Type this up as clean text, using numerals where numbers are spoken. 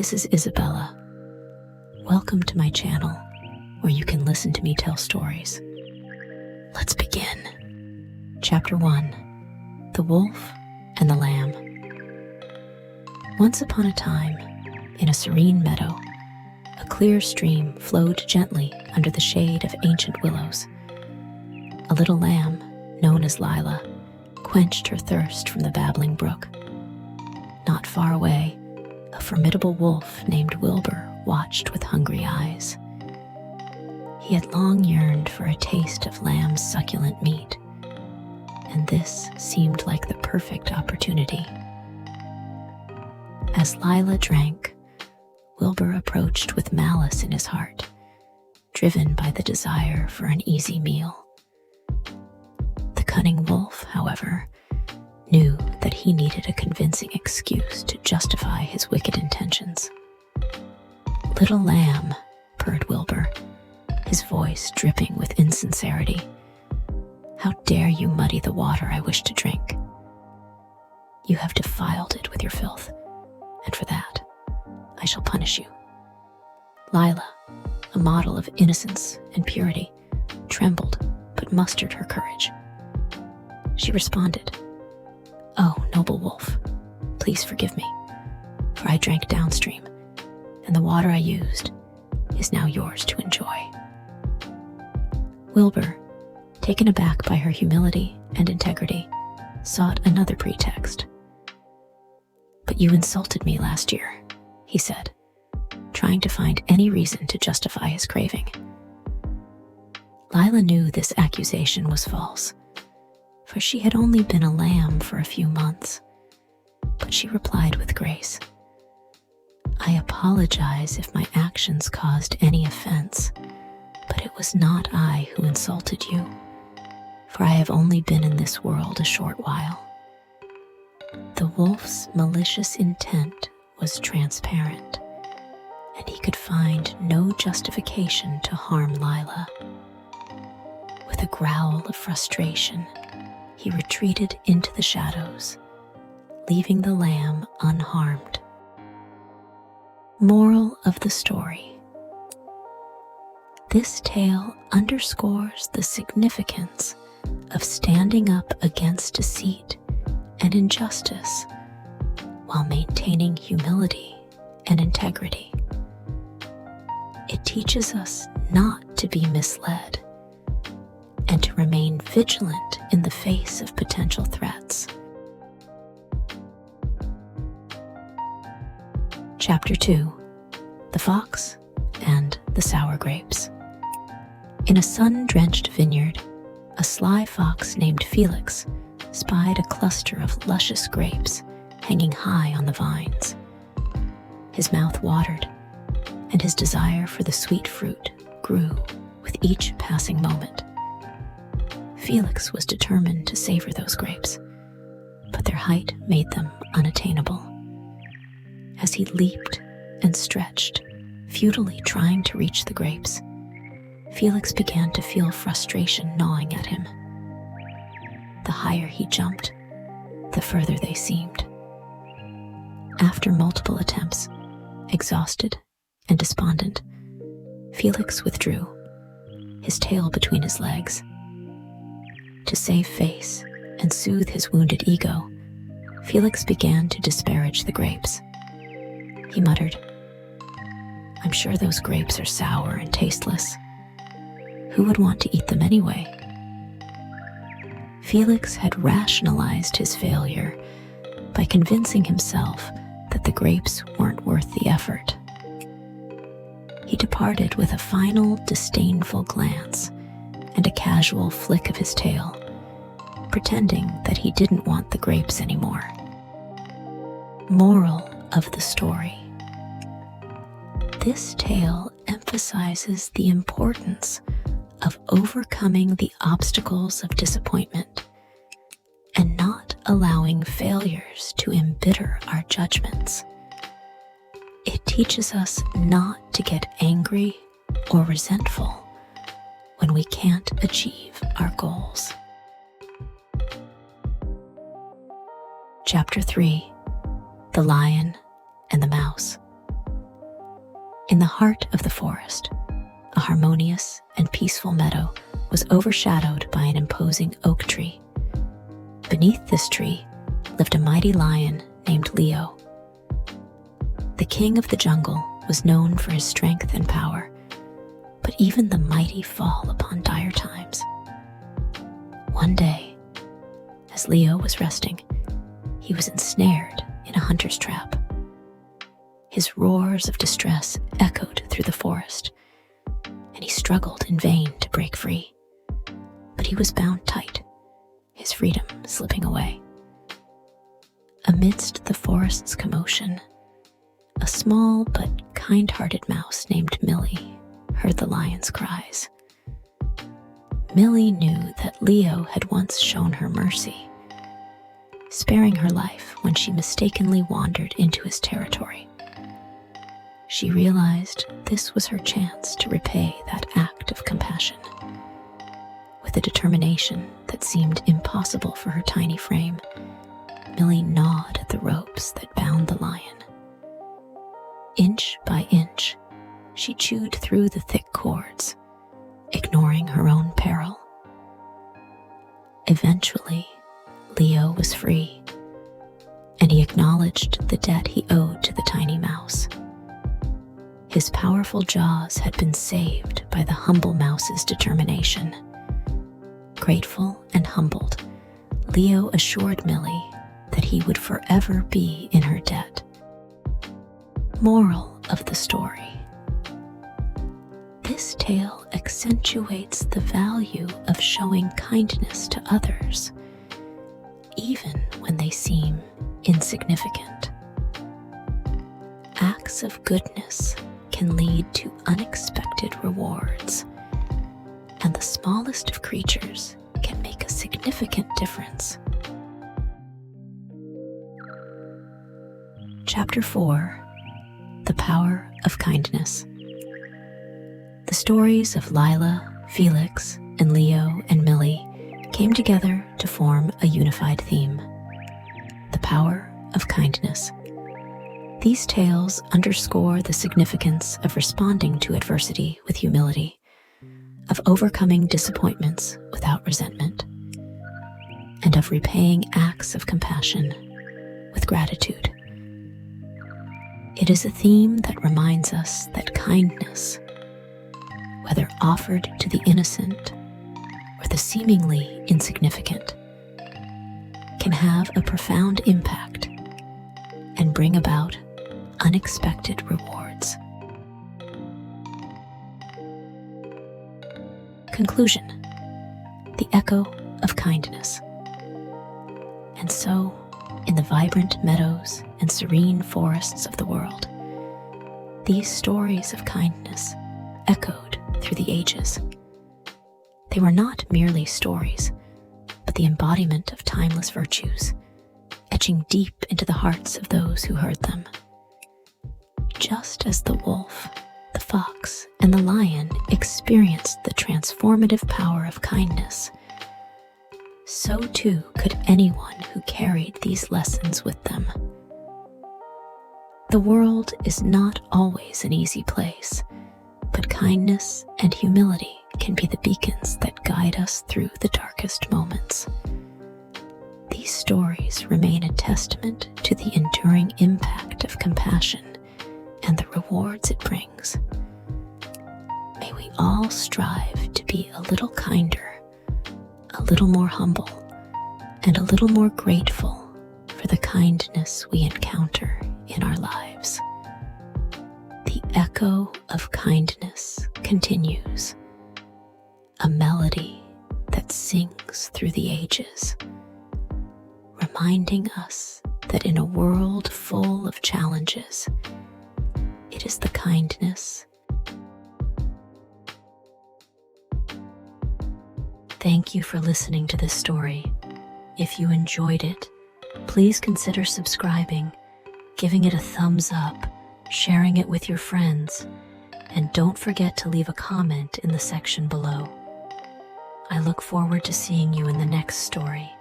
This is Isabella. Welcome to my channel, where you can listen to me tell stories. Let's begin. Chapter 1. The Wolf and the Lamb. Once upon a time, in a serene meadow, a clear stream flowed gently under the shade of ancient willows. A little lamb, known as Lila, quenched her thirst from the babbling brook. Not far away, a formidable wolf named Wilbur watched with hungry eyes. He had long yearned for a taste of lamb's succulent meat, and this seemed like the perfect opportunity. As Lila drank, Wilbur approached with malice in his heart, driven by the desire for an easy meal. The cunning wolf, however, knew that he needed a convincing excuse to justify his wicked intentions. "Little lamb," purred Wilbur, his voice dripping with insincerity, "how dare you muddy the water I wish to drink? You have defiled it with your filth, and for that, I shall punish you." Lila, a model of innocence and purity, trembled but mustered her courage. She responded, "Oh, noble wolf, please forgive me, for I drank downstream, and the water I used is now yours to enjoy." Wilbur, taken aback by her humility and integrity, sought another pretext. "But you insulted me last year," he said, trying to find any reason to justify his craving. Lila knew this accusation was false, for she had only been a lamb for a few months, but she replied with grace, "I apologize if my actions caused any offense, but it was not I who insulted you, for I have only been in this world a short while." The wolf's malicious intent was transparent, and he could find no justification to harm Lila. With a growl of frustration, he retreated into the shadows, leaving the lamb unharmed. Moral of the story. This tale underscores the significance of standing up against deceit and injustice while maintaining humility and integrity. It teaches us not to be misled and to remain vigilant in the face of potential threats. Chapter 2. The Fox and the Sour Grapes. In a sun-drenched vineyard, a sly fox named Felix spied a cluster of luscious grapes hanging high on the vines. His mouth watered, and his desire for the sweet fruit grew with each passing moment. Felix was determined to savor those grapes, but their height made them unattainable. As he leaped and stretched, futilely trying to reach the grapes, Felix began to feel frustration gnawing at him. The higher he jumped, the further they seemed. After multiple attempts, exhausted and despondent, Felix withdrew, his tail between his legs. To save face and soothe his wounded ego, Felix began to disparage the grapes. He muttered, "I'm sure those grapes are sour and tasteless. Who would want to eat them anyway?" Felix had rationalized his failure by convincing himself that the grapes weren't worth the effort. He departed with a final disdainful glance and a casual flick of his tail, pretending that he didn't want the grapes anymore. Moral of the story. This tale emphasizes the importance of overcoming the obstacles of disappointment and not allowing failures to embitter our judgments. It teaches us not to get angry or resentful when we can't achieve our goals. Chapter 3. The Lion and the Mouse. the heart of the forest, a harmonious and peaceful meadow was overshadowed by an imposing oak tree. Beneath this tree lived a mighty lion named Leo. The king of the jungle was known for his strength and power, but even the mighty fall upon dire times. One day, as Leo was resting, he was ensnared in a hunter's trap. His roars of distress echoed through the forest, and he struggled in vain to break free. But he was bound tight, his freedom slipping away. Amidst the forest's commotion, a small but kind-hearted mouse named Millie heard the lion's cries. Millie knew that Leo had once shown her mercy, sparing her life when she mistakenly wandered into his territory. She realized this was her chance to repay that act of compassion. With a determination that seemed impossible for her tiny frame, Millie gnawed at the ropes that bound the lion. Inch by inch, she chewed through the thick cords, ignoring her own peril. Eventually, Leo was free, and he acknowledged the debt he owed to the tiny mouse. His powerful jaws had been saved by the humble mouse's determination. Grateful and humbled, Leo assured Millie that he would forever be in her debt. Moral of the story: this tale accentuates the value of showing kindness to others, even when they seem insignificant. Acts of goodness can lead to unexpected rewards, and the smallest of creatures can make a significant difference. Chapter 4: The Power of Kindness. The stories of Lila, Felix, and Leo and Millie came together to form a unified theme: the power of kindness. These tales underscore the significance of responding to adversity with humility, of overcoming disappointments without resentment, and of repaying acts of compassion with gratitude. It is a theme that reminds us that kindness, whether offered to the innocent or the seemingly insignificant, can have a profound impact and bring about unexpected rewards. Conclusion: the echo of kindness. And so, in the vibrant meadows and serene forests of the world, these stories of kindness echoed through the ages. They were not merely stories, but the embodiment of timeless virtues, etching deep into the hearts of those who heard them. Just as the wolf, the fox, and the lion experienced the transformative power of kindness, so too could anyone who carried these lessons with them. The world is not always an easy place, but kindness and humility can be the beacons that guide us through the darkest moments. These stories remain a testament to the enduring impact of compassion and the rewards it brings. May we all strive to be a little kinder, a little more humble, and a little more grateful for the kindness we encounter in our lives. The echo of kindness continues, a melody that sings through the ages, reminding us that in a world full of challenges, it is the kindness. Thank you for listening to this story. If you enjoyed it, please consider subscribing, giving it a thumbs up, sharing it with your friends, and don't forget to leave a comment in the section below. I look forward to seeing you in the next story.